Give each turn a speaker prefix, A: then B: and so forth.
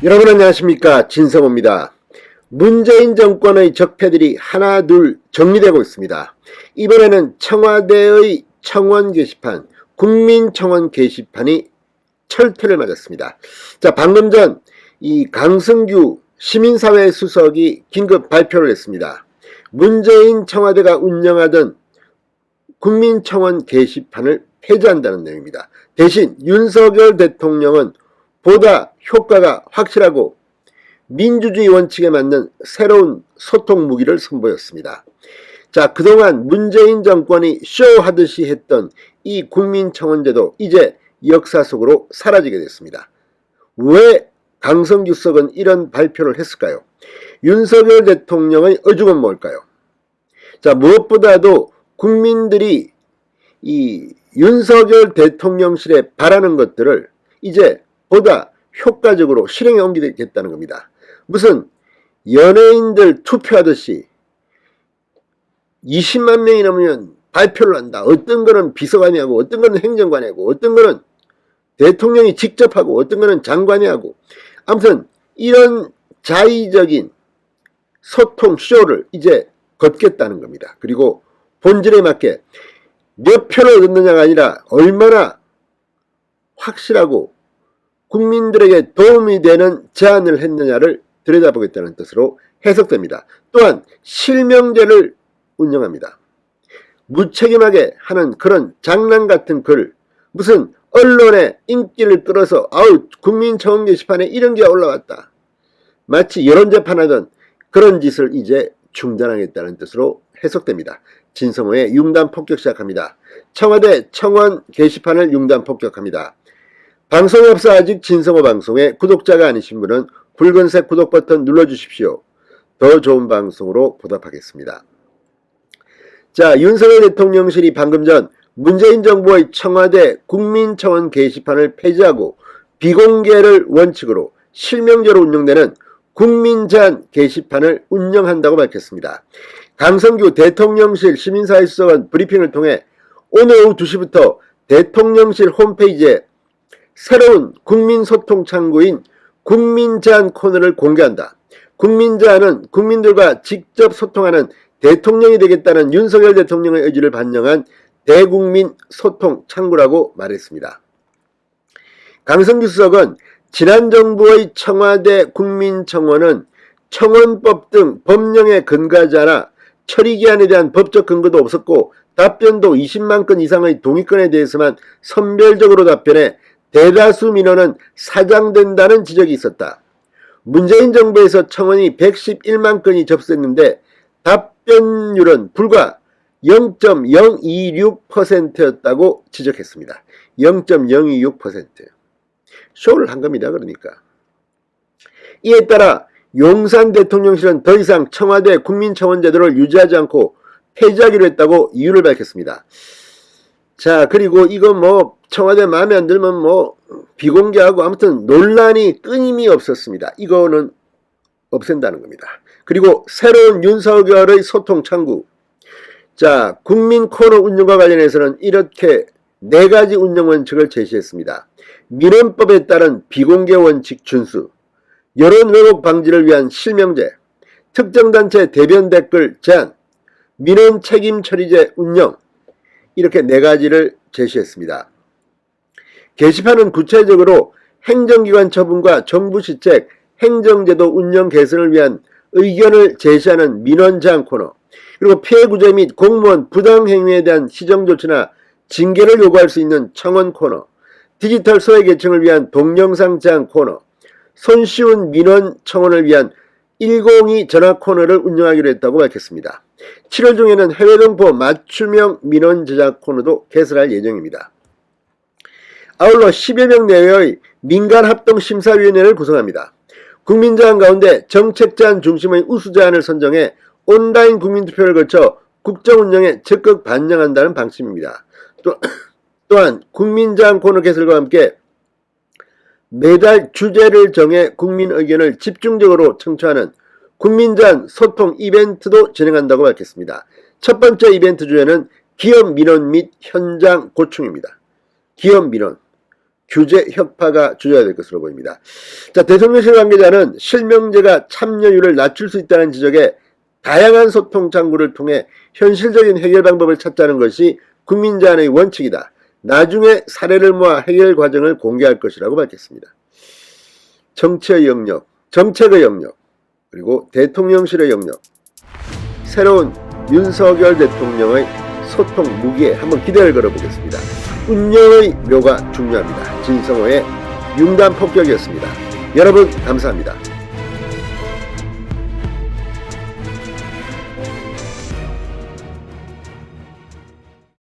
A: 여러분 안녕하십니까, 진성호입니다. 문재인 정권의 적폐들이 하나둘 정리되고 있습니다. 이번에는 청와대의 청원 게시판, 국민청원 게시판이 철퇴를 맞았습니다. 자, 방금 전 이 강승규 시민사회 수석이 긴급 발표를 했습니다. 문재인 청와대가 운영하던 국민청원 게시판을 폐지한다는 내용입니다. 대신 윤석열 대통령은 보다 효과가 확실하고 민주주의 원칙에 맞는 새로운 소통 무기를 선보였습니다. 자, 그동안 문재인 정권이 쇼하듯이 했던 이 국민청원제도 이제 역사 속으로 사라지게 됐습니다. 왜 강성규 수석은 이런 발표를 했을까요? 윤석열 대통령의 의중은 뭘까요? 자, 무엇보다도 국민들이 이 윤석열 대통령실에 바라는 것들을 이제 보다 효과적으로 실행에 옮기겠다는 겁니다. 무슨 연예인들 투표하듯이 20만 명이 넘으면 발표를 한다. 어떤 거는 비서관이 하고 어떤 거는 행정관이 하고 어떤 거는 대통령이 직접 하고 어떤 거는 장관이 하고, 아무튼 이런 자의적인 소통 쇼를 이제 걷겠다는 겁니다. 그리고 본질에 맞게 몇 표를 얻느냐가 아니라 얼마나 확실하고 국민들에게 도움이 되는 제안을 했느냐를 들여다보겠다는 뜻으로 해석됩니다. 또한 실명제를 운영합니다. 무책임하게 하는 그런 장난 같은 글, 무슨 언론의 인기를 끌어서 국민청원 게시판에 이런 게 올라왔다, 마치 여론재판하던 그런 짓을 이제 중단하겠다는 뜻으로 해석됩니다. 진성호의 융단 폭격 시작합니다. 청와대 청원 게시판을 융단 폭격합니다. 방송에 앞서 아직 진성호 방송에 구독자가 아니신 분은 붉은색 구독 버튼 눌러주십시오. 더 좋은 방송으로 보답하겠습니다. 자, 윤석열 대통령실이 방금 전 문재인 정부의 청와대 국민청원 게시판을 폐지하고 비공개를 원칙으로 실명제로 운영되는 국민제안 게시판을 운영한다고 밝혔습니다. 강성규 대통령실 시민사회 수석은 브리핑을 통해 오늘 오후 2시부터 대통령실 홈페이지에 새로운 국민소통 창구인 국민제안 코너를 공개한다. 국민제안은 국민들과 직접 소통하는 대통령이 되겠다는 윤석열 대통령의 의지를 반영한 대국민 소통 창구라고 말했습니다. 강성규 수석은 지난 정부의 청와대 국민청원은 청원법 등 법령에 근거하지 않아 처리기한에 대한 법적 근거도 없었고 답변도 20만 건 이상의 동의건에 대해서만 선별적으로 답변해 대다수 민원은 사장된다는 지적이 있었다. 문재인 정부에서 청원이 111만 건이 접수했는데 답변율은 불과 0.026%였다고 지적했습니다. 0.026%. 쇼를 한 겁니다. 그러니까. 이에 따라 용산 대통령실은 더 이상 청와대 국민청원 제도를 유지하지 않고 폐지하기로 했다고 이유를 밝혔습니다. 자, 그리고 이거 청와대 마음에 안 들면 비공개하고 아무튼 논란이 끊임이 없었습니다. 이거는 없앤다는 겁니다. 그리고 새로운 윤석열의 소통 창구. 자, 국민 코너 운영과 관련해서는 이렇게 4가지 운영 원칙을 제시했습니다. 민원법에 따른 비공개 원칙 준수, 여론 왜곡 방지를 위한 실명제, 특정 단체 대변 댓글 제한, 민원 책임 처리제 운영, 이렇게 4가지를 제시했습니다. 게시판은 구체적으로 행정기관 처분과 정부 시책, 행정제도 운영 개선을 위한 의견을 제시하는 민원 제한 코너, 그리고 피해 구제 및 공무원 부당행위에 대한 시정조치나 징계를 요구할 수 있는 청원 코너, 디지털 소외계층을 위한 동영상 제한 코너, 손쉬운 민원 청원을 위한 102 전화 코너를 운영하기로 했다고 밝혔습니다. 7월 중에는 해외 동포 맞춤형 민원 제작 코너도 개설할 예정입니다. 아울러 10여 명 내외의 민간합동심사위원회를 구성합니다. 국민제안 가운데 정책제안 중심의 우수제안을 선정해 온라인 국민투표를 거쳐 국정운영에 적극 반영한다는 방침입니다. 또한 국민제안 코너 개설과 함께 매달 주제를 정해 국민 의견을 집중적으로 청취하는 국민제안 소통 이벤트도 진행한다고 밝혔습니다. 첫 번째 이벤트 주제는 기업 민원 및 현장 고충입니다. 기업 민원. 규제 혁파가 주저야 될 것으로 보입니다. 자, 대통령실 관계자는 실명제가 참여율을 낮출 수 있다는 지적에 다양한 소통 창구를 통해 현실적인 해결 방법을 찾자는 것이 국민제안의 원칙이다. 나중에 사례를 모아 해결 과정을 공개할 것이라고 밝혔습니다. 정치의 영역, 정책의 영역, 그리고 대통령실의 영역, 새로운 윤석열 대통령의 소통 무기에 한번 기대를 걸어보겠습니다. 운영의 묘가 중요합니다. 진성호의 융단 폭격이었습니다. 여러분 감사합니다.